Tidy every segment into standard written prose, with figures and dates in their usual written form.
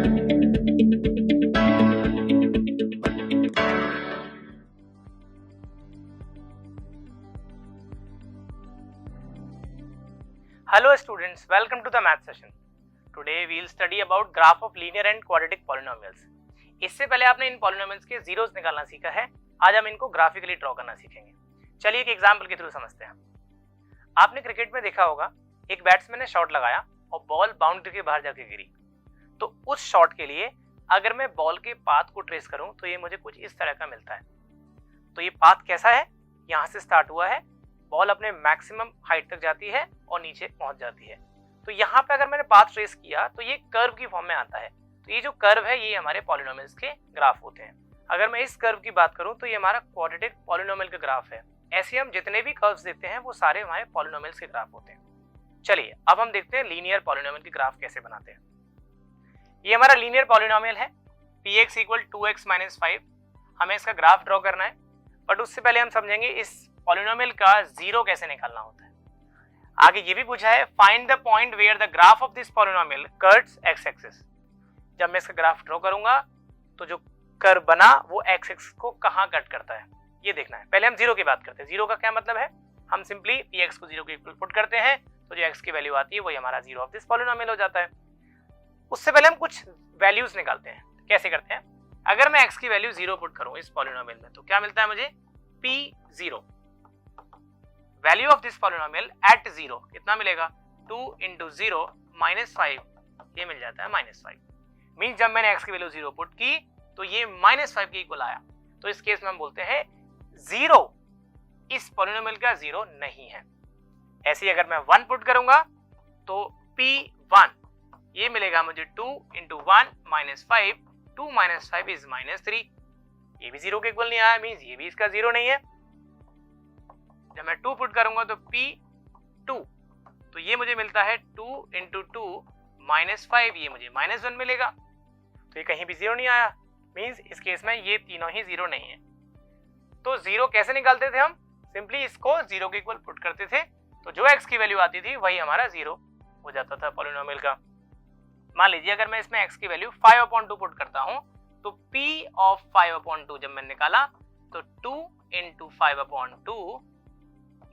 Hello students, welcome to the math session. Today we will study about graph of linear and quadratic polynomials. इससे पहले आपने इन polynomials के zeros निकालना सीखा है, आज हम इनको ग्राफिकली ड्रॉ करना सीखेंगे. चलिए एक एग्जांपल के थ्रू समझते हैं. आपने क्रिकेट में देखा होगा, एक बैट्समैन ने शॉट लगाया और बॉल बाउंड्री के बाहर जाके गिरी. तो उस शॉट के लिए अगर मैं बॉल के पाथ को ट्रेस करूं तो ये मुझे कुछ इस तरह का मिलता है. तो ये पाथ कैसा है? यहाँ से स्टार्ट हुआ है, बॉल अपने मैक्सिमम हाइट तक जाती है और नीचे पहुंच जाती है. तो यहाँ पे अगर मैंने पाथ ट्रेस किया तो ये कर्व की फॉर्म में आता है. तो ये जो कर्व है ये हमारे पॉलिनोमियल्स के ग्राफ होते हैं. अगर मैं इस कर्व की बात करूं तो ये हमारा क्वाड्रेटिक पॉलिनोमियल का ग्राफ है. ऐसे हम जितने भी कर्व्स देखते हैं वो सारे हमारे पॉलिनोमियल्स के ग्राफ होते हैं. चलिए अब हम देखते हैं लीनियर पॉलिनोमियल के ग्राफ कैसे बनाते हैं. ये हमारा लीनियर पॉलिनोमियल है, px = 2x - 5. हमें इसका ग्राफ ड्रॉ करना है, बट उससे पहले हम समझेंगे इस पॉलिनोमियल का जीरो कैसे निकालना होता है. आगे ये भी पूछा है, find the point where the graph of this polynomial cuts x axis. जब मैं इसका ग्राफ ड्रॉ करूंगा तो जो कर्व बना वो x एक्सिस को कहां कट करता है ये देखना है. पहले हम जीरो की बात करते हैं. जीरो का क्या मतलब है? हम सिंपली px को जीरो के इक्वल पुट करते हैं तो जो x की वैल्यू आती है वही हमारा जीरो ऑफ दिस पॉलिनोमियल हो जाता है. उससे पहले हम कुछ वैल्यूज निकालते हैं. कैसे करते हैं? अगर मैं x की वैल्यू जीरो पुट करूं इस पॉलिनोमियल में तो क्या मिलता है मुझे? p0. Value of this polynomial at zero कितना मिलेगा? 2 × 0 -5. ये मिल जाता है -5. मींस जब मैंने x की वैल्यू जीरो पुट की तो ये -5 के इक्वल आया. तो इस केस में हम बोलते हैं जीरो इस पॉलिनोमियल का जीरो नहीं है. ऐसे ही अगर मैं 1 पुट करूंगा तो p1 ये मिलेगा मुझे 2 × 1 -5. 2 - 5 इज -3. ये भी जीरो के इक्वल नहीं आया, मींस ये भी इसका जीरो नहीं है. जब मैं 2 पुट करूंगा तो p2 तो ये मुझे मिलता है 2 × 2 -5. ये मुझे -1 मिलेगा. तो ये कहीं भी जीरो नहीं आया, मींस इस केस में ये तीनों ही जीरो नहीं है. तो जीरो कैसे निकालते थे हम? सिंपली इसको जीरो के इक्वल पुट करते थे तो जो x की वैल्यू आती थी वही हमारा जीरो हो जाता था पॉलिनोमियल का. मान लीजिए अगर मैं इसमें x की वैल्यू 5/2 पुट करता हूं तो p of 5/2 जब मैंने निकाला तो 2 × 5/2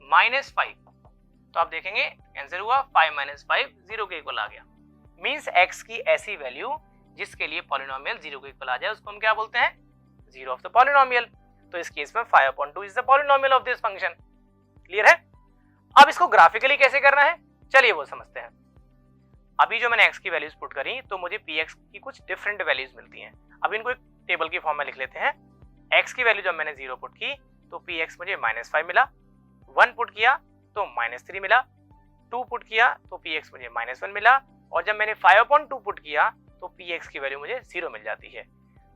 -5. तो आप देखेंगे आंसर हुआ 5 - 5 जीरो के इक्वल आ गया. मींस x की ऐसी वैल्यू जिसके लिए पॉलिनोमियल जीरो के इक्वल आ जाए उसको हम क्या बोलते हैं? Zero of the polynomial. तो इस केस में 5/2 is the polynomial of this function. Clear है? अब इसको ग्राफिकली कैसे करना है चलिए वो समझते हैं. अभी जो मैंने x की वैल्यूज पुट करी तो मुझे px की कुछ डिफरेंट वैल्यूज मिलती हैं. अब इनको एक टेबल की फॉर्म में लिख लेते हैं. x की वैल्यू जब मैंने जीरो पुट की तो px मुझे -5 मिला. 1 पुट किया तो -3 मिला. 2 पुट किया तो px मुझे -1 मिला. और जब मैंने 5/2 पुट किया तो px की वैल्यू मुझे जीरो मिल जाती है.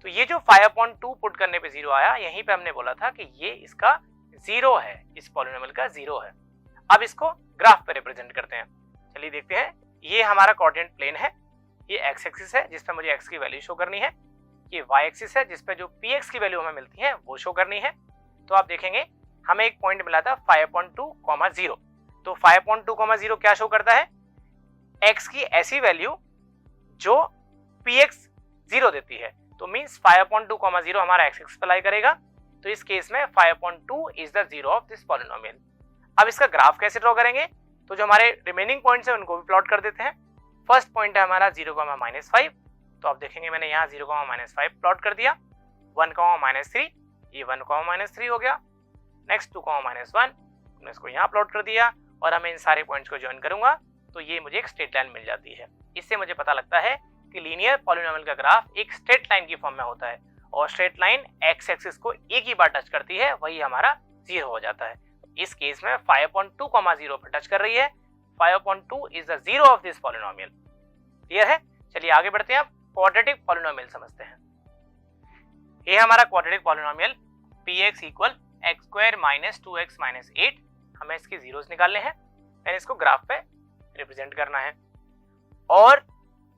तो ये जो 5/2 पुट करने पे जीरो आया, यहीं पे हमने बोला था कि ये इसका जीरो है, इस पॉलिनोमियल का जीरो है. अब इसको ग्राफ पे रिप्रेजेंट करते हैं. चलिए देखते हैं. ये हमारा कोऑर्डिनेट प्लेन है, ये x एक्सिस है जिस पे मुझे x की वैल्यू शो करनी है. ये y एक्सिस है जिस पे जो px की वैल्यू हमें मिलती है वो शो करनी है. तो आप देखेंगे हमें एक पॉइंट मिला था 5/2, 0. तो 5/2, 0 क्या शो करता है? x की ऐसी वैल्यू जो px जीरो देती है. तो मींस 5/2, 0 हमारा x एक्सिस पे लाई करेगा. तो इस केस में 5/2 is the zero of this polynomial. अब इसका ग्राफ कैसे ड्रॉ करेंगे? तो जो हमारे रिमेनिंग पॉइंट्स हैं उनको भी प्लॉट कर देते हैं. फर्स्ट पॉइंट है हमारा 0, -5. तो आप देखेंगे मैंने यहाँ 0, -5 प्लॉट कर दिया. 1, -3 ये 1, -3 हो गया. नेक्स्ट 2, -1 मैंने इसको यहाँ प्लॉट कर दिया. और हमें इन सारे पॉइंट्स को ज्वाइन करूंगा तो ये मुझे एक स्ट्रेट लाइन मिल जाती है. इससे मुझे पता लगता है कि लीनियर पॉलिनोमियल का ग्राफ एक स्ट्रेट लाइन की फॉर्म में होता है. और स्ट्रेट लाइन x एक्सिस को एक ही बार टच करती है, वही हमारा जीरो हो जाता है. इस केस में 5/2, 0 पर टच कर रही है. 5/2 is the zero of this polynomial. Clear है? चलिए आगे बढ़ते हैं. अब क्वाड्रेटिक पॉलिनोमियल समझते हैं. ये हमारा quadratic polynomial px = x² - 2x - 8. हमें इसके जीरोस निकालने हैं. मैंने इसको ग्राफ पे रिप्रेजेंट करना है. और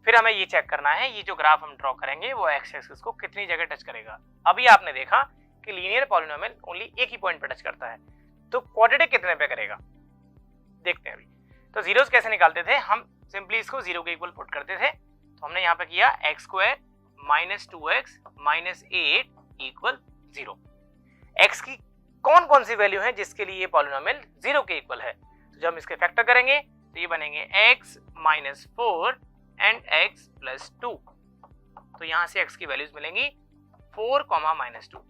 फिर हमें ये चेक करना है ये जो ग्राफ हम ड्रॉ करेंगे वो x एक्सिस को कितनी जगह टच करेगा. अभी आपने देखा कि लीनियर पॉलिनोमियल ओनली एक ही पॉइंट पे टच करता है. तो क्वाड्रेटिक कितने पे करेगा देखते हैं अभी. तो जीरोस कैसे निकालते थे हम? सिंपली इसको जीरो के इक्वल पुट करते थे. तो तो हमने यहाँ पे किया x square minus 2x minus 8 equal 0। X की कौन कौन सी वैल्यू है जिसके लिए ये पॉलिनोमियल 0 के इक्वल है? तो जब हम इसके फैक्टर करेंगे तो ये बनेंगे x minus 4 and x plus 2। तो यहाँ से x की वैल्यूज मिलेंगी 4 माइनस 2।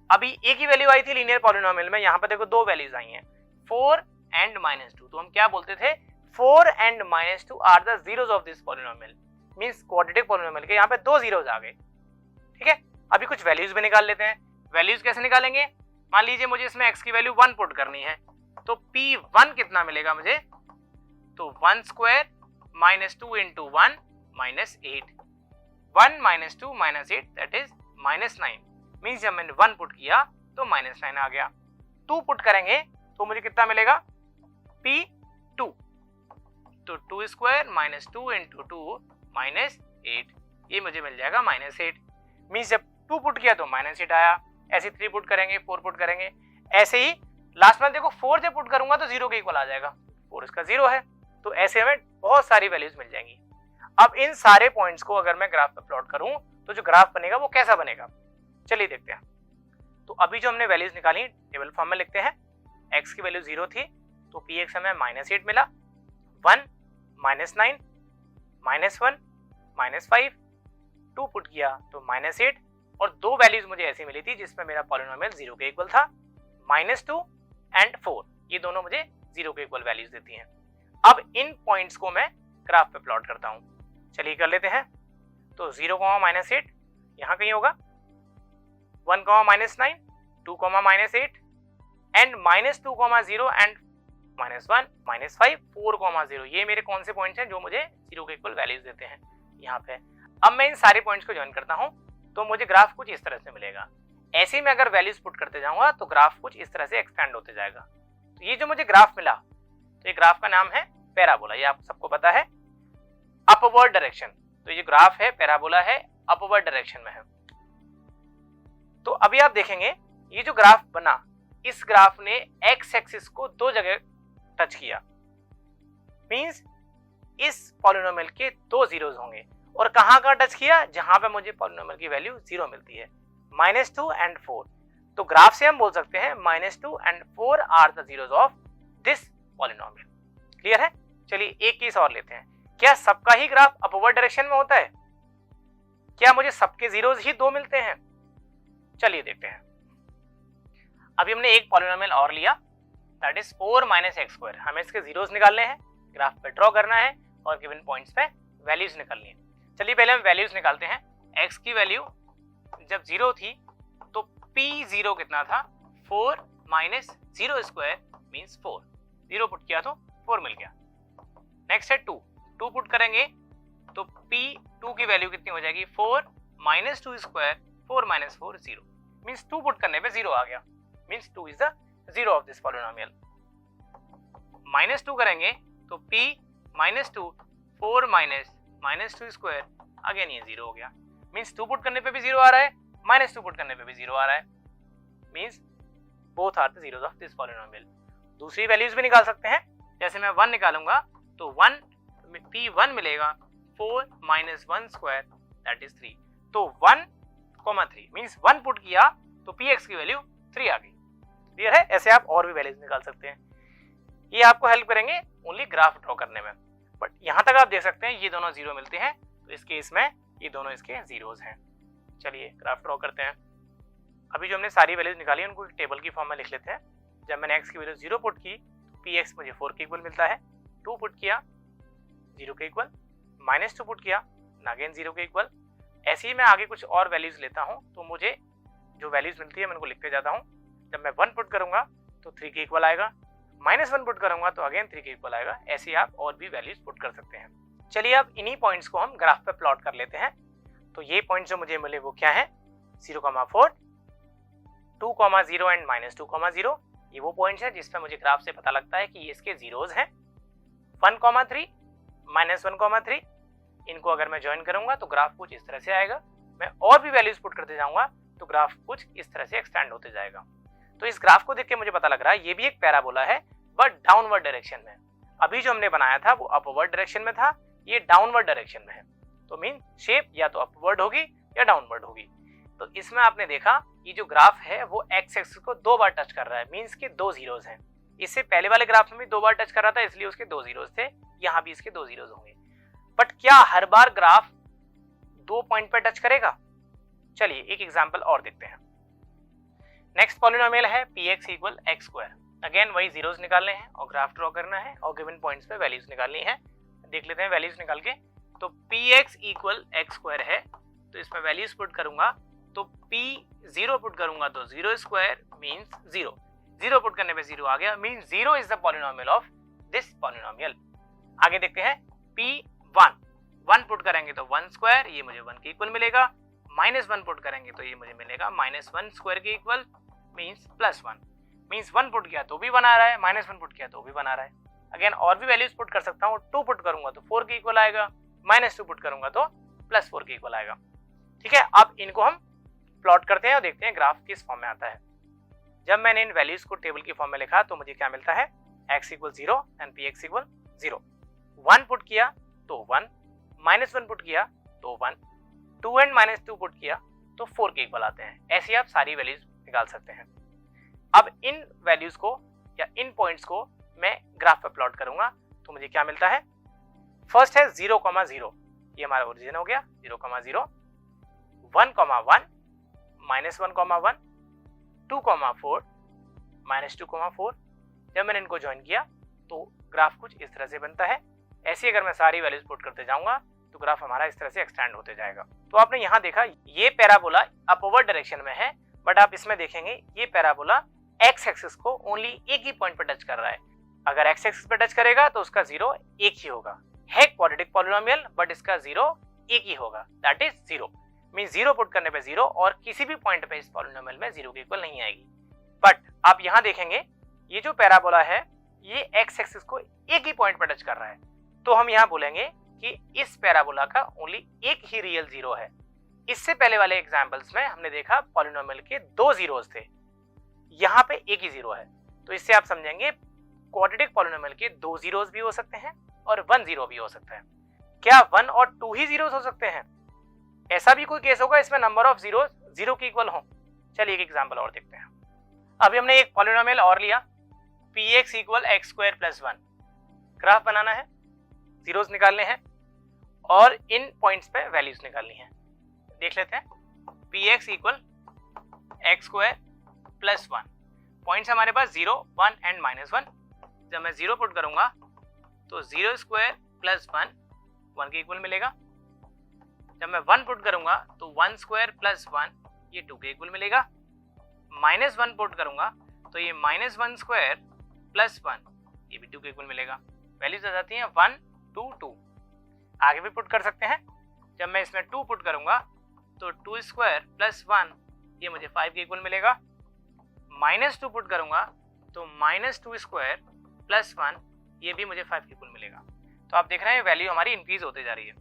अभी एक ही वैल्यू आई थी लीनियर पॉलिनोमियल में, यहाँ पे देखो दो वैल्यूज आई हैं 4 एंड माइनस 2। तो हम क्या बोलते थे 4 and minus 2 are the zeros of this polynomial, means quadratic polynomial के यहाँ पे दो जीरोस आ गए। ठीक है, अभी कुछ वैल्यूज भी निकाल लेते हैं। वैल्यूज कैसे निकालेंगे? मान लीजिए मुझे इसमें x की वैल्यू 1 पुट करनी है, तो p1 कितना मिलेगा मुझे? तो 1 square minus 2 into 1 minus 8, 1 minus 2 minus 8 that is minus 9। Means जब मैंने 1 पुट किया तो माइनस 9 आ गया। 2 पुट करेंगे तो मुझे कितना मिलेगा? p2। तो 2 स्क्वायर माइनस 2 इंटू 2 माइनस 8, ये मुझे मिल जाएगा माइनस 8। मीन्स जब 2 पुट किया तो माइनस 8 आया। ऐसे 3 पुट करेंगे, 4 पुट करेंगे, ऐसे ही लास्ट में देखो 4 जब पुट करूंगा तो 0 के इक्वल आ जाएगा, 4 इसका 0 है। तो ऐसे हमें बहुत सारी वैल्यूज मिल जाएंगी। अब इन सारे पॉइंट्स को अगर मैं ग्राफ पे प्लॉट करूं तो जो ग्राफ बनेगा वो कैसा बनेगा, चलिए देखते हैं। तो अभी जो हमने वैल्यूज निकाली टेबल फॉर्म में लिखते हैं। x की वैल्यू 0 थी तो px हमें माइनस 8 मिला, 1 माइनस 9 माइनस 1 माइनस 5, 2 पुट किया तो माइनस 8, और दो वैल्यूज मुझे ऐसी मिली थी जिसमें मेरा पॉलिनोमियल 0 के इक्वल था, माइनस 2 एंड 4। ये दोनों मुझे 0 के इक्वल वैल्यूज देती हैं। अब इन पॉइंट्स को मैं ग्राफ पे प्लॉट करता हूं, चलिए कर लेते हैं। तो 0 माइनस 8 यहाँ कहीं होगा, 1 minus 9, 2 minus 8 and minus 2 0 and minus 1 minus 5 4 0। ये मेरे कौन से पॉइंट्स हैं जो मुझे 0 के इक्वल वैल्यूज देते हैं यहाँ पे। अब मैं इन सारे पॉइंट्स को ज्वाइन करता हूँ तो मुझे ग्राफ कुछ इस तरह से मिलेगा। ऐसे ही मैं अगर वैल्यूज पुट करते जाऊंगा तो ग्राफ कुछ इस तरह से एक्सपेंड होते जाएगा। तो ये जो मुझे ग्राफ मिला, तो ये ग्राफ का नाम है पैराबोला, ये आप सबको पता है, अपवर्ड डायरेक्शन। तो ये ग्राफ है पैराबोला है, अपवर्ड डायरेक्शन में है। तो अभी आप देखेंगे ये जो ग्राफ बना, इस ग्राफ ने एक्स एक्सिस को दो जगह टच किया, मींस इस पॉलिनोमियल के दो जीरोस होंगे। और कहां कहां टच किया? जहां पे मुझे पॉलिनोमियल की वैल्यू 0 मिलती है, -2 एंड 4। तो ग्राफ से हम बोल सकते हैं -2 and 4 are the zeros of this polynomial. Clear है? चलिए एक केस और लेते हैं। क्या सबका ही ग्राफ अपवर्ड डायरेक्शन में होता है? क्या मुझे सबके जीरोस ही 2 मिलते हैं? चलिए देखते हैं। अभी हमने एक पॉलिनोमियल और लिया, that is 4 minus x square. हमें इसके जीरोस निकालने हैं, ग्राफ पे ड्रॉ करना है और गिवन पॉइंट्स पे वैल्यूज निकालनी है। चलिए पहले हम वैल्यूज निकालते हैं। x की वैल्यू जब 0 थी तो p0 कितना था? 4 माइनस 0 स्क्वायर मीन्स 4। 0 पुट किया तो 4 मिल गया। नेक्स्ट है 2 पुट करेंगे तो p2 की वैल्यू कितनी हो जाएगी? 4 minus 2 square, 4 minus 4 0, means 2 put करने पे 0 आ गया, means 2 is the zero of this polynomial. -2 करेंगे तो p minus 2 4 minus 2 square, again ये 0 हो गया, मीन्स 2 पुट करने पे भी 0 आ रहा है, -2 पुट करने पे भी 0 आ रहा है, means both are the zeros of this polynomial. दूसरी वैल्यूज भी निकाल सकते हैं। जैसे मैं 1 निकालूंगा तो 1 p1 मिलेगा 4 माइनस 1 स्क्वायर दैट इज 3। तो 1 3 मीन्स 1 पुट किया तो px की वैल्यू 3 आ गई। क्लियर है? ऐसे आप और भी वैल्यूज निकाल सकते हैं, ये आपको हेल्प करेंगे ओनली ग्राफ ड्रॉ करने में। बट यहाँ तक आप देख सकते हैं ये दोनों 0 मिलते हैं, तो इस केस में ये दोनों इसके जीरोस हैं। चलिए ग्राफ ड्रॉ करते हैं। अभी जो हमने सारी वैल्यूज निकाली उनको एक टेबल की फॉर्म में लिख लेते हैं। जब मैंने x की वैल्यू 0 पुट की तो px मुझे 4 के इक्वल मिलता है, 2 पुट किया 0 के इक्वल, -2 पुट किया अगेन 0 के इक्वल। ऐसे ही मैं आगे कुछ और वैल्यूज लेता हूँ तो मुझे जो वैल्यूज मिलती है मैं उनको लिखते जाता हूँ। जब मैं 1 पुट करूंगा तो 3 के इक्वल आएगा, -1 पुट करूंगा तो अगेन 3 के इक्वल आएगा। ऐसे ही आप और भी वैल्यूज पुट कर सकते हैं। चलिए अब इन्हीं पॉइंट्स को हम ग्राफ पे प्लॉट कर लेते हैं। तो ये पॉइंट्स जो मुझे मिले वो क्या है? 0,4, 2,0 एंड -2,0। ये वो पॉइंट्स हैं जिसमें मुझे ग्राफ से पता लगता है कि ये इसके जीरोज हैं। 1,3 -1,3, इनको अगर मैं ज्वाइन करूंगा तो ग्राफ कुछ इस तरह से आएगा। मैं और भी वैल्यूज पुट करते जाऊंगा तो ग्राफ कुछ इस तरह से एक्सटेंड होते जाएगा। तो इस ग्राफ को देख के मुझे पता लग रहा है ये भी एक पैराबोला है बट डाउनवर्ड डायरेक्शन में। अभी जो हमने बनाया था वो अपवर्ड डायरेक्शन में था, ये डाउनवर्ड डायरेक्शन में है। तो मीन शेप या तो अपवर्ड होगी या डाउनवर्ड होगी। तो इसमें आपने देखा ये जो ग्राफ है वो एक्स एक्सिस को 2 बार टच कर रहा है, मींस कि 2 जीरोस हैं। इससे पहले वाले ग्राफ में भी 2 बार टच कर रहा था, इसलिए उसके 2 जीरोस थे, यहाँ भी इसके 2 जीरोस होंगे। बट क्या हर बार ग्राफ 2 पॉइंट पे टच करेगा? चलिए एक एग्जांपल और देखते हैं। नेक्स्ट पॉलिनोमियल है px equal X square. Again वही जीरोस निकालने हैं और ग्राफ ड्रॉ करना है और गिवन पॉइंट्स पे वैल्यूज निकालनी है। देख लेते हैं वैल्यूज निकाल के। तो px इक्वल एक्स स्क्वायर है, तो इसमें वैल्यूज पुट करूंगा, तो p 0 पुट करूंगा तो 0 स्क्वायर मींस 0, 0 पुट करने पे 0 आ गया, means 0 is the polynomial of this polynomial. आगे देखते हैं p1, 1 पुट करेंगे तो 1 स्क्वायर, ये मुझे 1 के इक्वल मिलेगा, -1 पुट करेंगे तो ये मुझे मिलेगा -1 स्क्वायर के इक्वल मींस +1, मींस 1 पुट किया तो भी बना रहा है, -1 पुट किया तो भी बना रहा है। अगेन और भी वैल्यूज पुट कर सकता हूँ, 2 पुट करूंगा तो 4 के इक्वल आएगा, -2 पुट करूंगा तो +4 के इक्वल आएगा। ठीक है, अब इनको हम प्लॉट करते हैं और देखते हैं ग्राफ किस फॉर्म में आता है। जब मैंने इन वैल्यूज को टेबल की फॉर्म में लिखा तो मुझे क्या मिलता है, x equal 0 and px equal 0। 1 put किया तो 1, -1 पुट किया तो 1, 2 एंड -2 पुट किया तो 4 के इक्वल आते हैं। ऐसे आप सारी वैल्यूज निकाल सकते हैं। अब इन वैल्यूज को या इन पॉइंट्स को मैं ग्राफ पर प्लॉट करूंगा तो मुझे क्या मिलता है। फर्स्ट है 0,0, ये हमारा ओरिजिन हो गया 0,0, 1,1, -1,1, 2,4, -2,4। जब मैंने इनको ज्वाइन किया तो ग्राफ कुछ इस तरह से बनता है। ऐसे अगर मैं सारी वैल्यूज पुट करते जाऊंगा तो ग्राफ हमारा इस तरह से एक्सटेंड होते जाएगा। तो आपने यहाँ देखा ये पैराबोला अपवर्ड डायरेक्शन में है, बट आप इसमें देखेंगे ये पैराबोला एक्स एक्सिस को ओनली एक ही पॉइंट पर टच कर रहा है। अगर एक्स एक्सिस पर टच करेगा तो उसका 0 एक ही होगा। है क्वाड्रेटिक पॉलिनोमियल बट इसका 0 एक ही होगा, दैट इज 0, मीन 0 पुट करने पे 0 और किसी भी पॉइंट पे इस पॉलिनोमियल में 0 के इक्वल नहीं आएगी। बट आप यहाँ देखेंगे ये जो पैराबोला है ये एक्स एक्सिस को एक ही पॉइंट पर टच कर रहा है, तो हम यहाँ बोलेंगे कि इस पैराबोला का ओनली एक ही रियल 0 है। इससे पहले वाले एग्जाम्पल्स में हमने देखा पॉलिनोमियल के 2 जीरोस थे, यहाँ पे एक ही 0 है। तो इससे आप समझेंगे क्वाड्रेटिक पॉलिनोमियल के 2 जीरोस भी हो सकते हैं और 1 0 भी हो सकता है। क्या 1 और 2 ही जीरोस हो सकते हैं? ऐसा भी कोई केस होगा इसमें नंबर ऑफ जीरोस 0 के इक्वल हो? चलिए एक एग्जांपल और देखते हैं। अभी हमने एक पॉलिनोमियल और लिया px equal X square plus 1। Graph बनाना है, जीरोस निकालने हैं और इन पॉइंट्स पे वैल्यूज निकालनी है। देख लेते हैं px equal X square plus 1। Points हमारे पास 0, 1 एंड -1। जब मैं 0 पुट करूंगा तो 0 स्क्वायर प्लस 1 1 के इक्वल मिलेगा। जब मैं 1 पुट करूंगा तो 1 स्क्वायर प्लस 1 ये 2 के इक्वल मिलेगा। -1 पुट करूंगा तो ये -1 स्क्वायर प्लस 1 ये भी 2 के इक्वल मिलेगा। वैल्यूज आ जाती हैं 1 2 2। आगे भी पुट कर सकते हैं। जब मैं इसमें 2 पुट करूंगा तो 2 स्क्वायर प्लस 1 ये मुझे 5 के इक्वल मिलेगा। -2 पुट करूंगा तो -2 स्क्वायर प्लस 1 ये भी मुझे 5 के इक्वल मिलेगा। तो आप देख रहे हैं वैल्यू हमारी इंक्रीज होते जा रही है।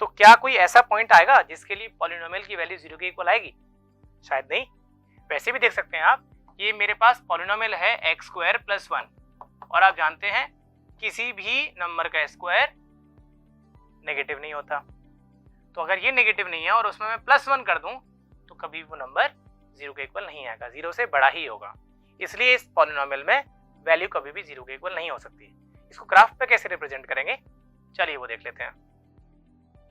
तो क्या कोई ऐसा पॉइंट आएगा जिसके लिए पॉलिनोमियल की वैल्यू 0 के इक्वल आएगी? शायद नहीं। वैसे भी देख सकते हैं आप, ये मेरे पास पॉलिनोमियल है एक्स स्क्वायर प्लस 1 और आप जानते हैं किसी भी नंबर का स्क्वायर नेगेटिव नहीं होता। तो अगर ये नेगेटिव नहीं है और उसमें मैं +1 कर दूं तो कभी वो नंबर 0 के इक्वल नहीं आएगा, 0 से बड़ा ही होगा। इसलिए इस पॉलिनोमियल में वैल्यू कभी भी 0 के इक्वल नहीं हो सकती। इसको ग्राफ पे कैसे रिप्रेजेंट करेंगे, चलिए वो देख लेते हैं।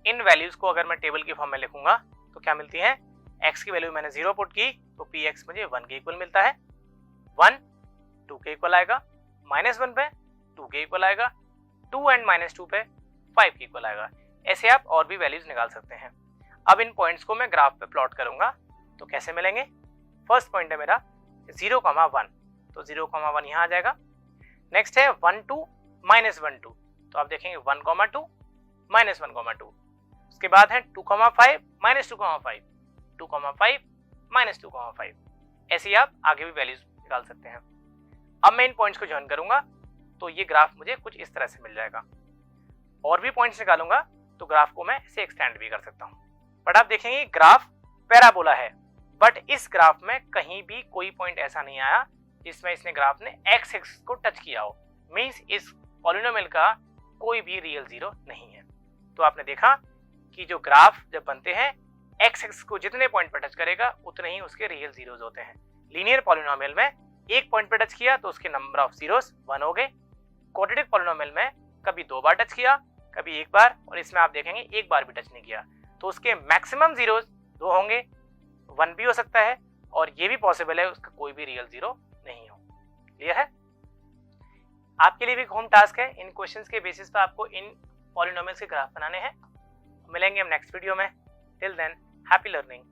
इन वैल्यूज को अगर मैं टेबल की फॉर्म में लिखूंगा तो क्या मिलती है, x की वैल्यू मैंने 0 पुट की तो px मुझे 1 के इक्वल मिलता है। 1 2 के इक्वल आएगा, -1 पे 2 के इक्वल आएगा, 2 एंड -2 पे 5 के इक्वल आएगा। ऐसे आप और भी वैल्यूज निकाल सकते हैं। अब इन पॉइंट्स को मैं ग्राफ पे प्लॉट करूंगा तो कैसे मिलेंगे। फर्स्ट पॉइंट है मेरा 0,1, तो 0,1 यहाँ आ जाएगा। नेक्स्ट है 1 2 -1 2, तो आप देखेंगे 1,2 -1,2। उसके बाद है 2,5 -2,5, 2,5 -2,5। ऐसे ही आप आगे भी वैल्यूज निकाल सकते हैं। अब मैं इन पॉइंट्स को ज्वाइन करूंगा तो ये ग्राफ मुझे कुछ इस तरह से मिल जाएगा। और भी पॉइंट्स निकालूंगा तो ग्राफ को मैं इसे एक्सटेंड भी कर सकता हूँ। बट आप देखेंगे ग्राफ पैराबोला है, बट इस ग्राफ में कहीं भी कोई पॉइंट ऐसा नहीं आया जिसमें इसने ग्राफ ने एक्स एक्सिस को टच किया हो। मींस इस पॉलिनोमियल का कोई भी रियल 0 नहीं है। तो आपने देखा कि जो ग्राफ जब बनते हैं एक्स एक्स को जितने पॉइंट पर टच करेगा उतने ही उसके रियल जीरोस होते हैं। लीनियर पॉलिनोमियल में एक पॉइंट पर टच किया तो उसके नंबर ऑफ जीरोस 1 हो गए। क्वाड्रेटिक पॉलिनोमियल में कभी 2 बार टच किया, कभी 1 बार, और इसमें आप देखेंगे 1 बार भी टच नहीं किया, तो उसके मैक्सिमम जीरोस 2 होंगे। 1 भी हो सकता है और ये भी पॉसिबल है उसका कोई भी रियल जीरो नहीं हो। क्लियर है? आपके लिए भी होम टास्क है, इन क्वेश्चंस के बेसिस पर आपको इन पॉलिनोमियल्स के ग्राफ बनाने हैं। मिलेंगे हम नेक्स्ट वीडियो में। Till then, happy learning.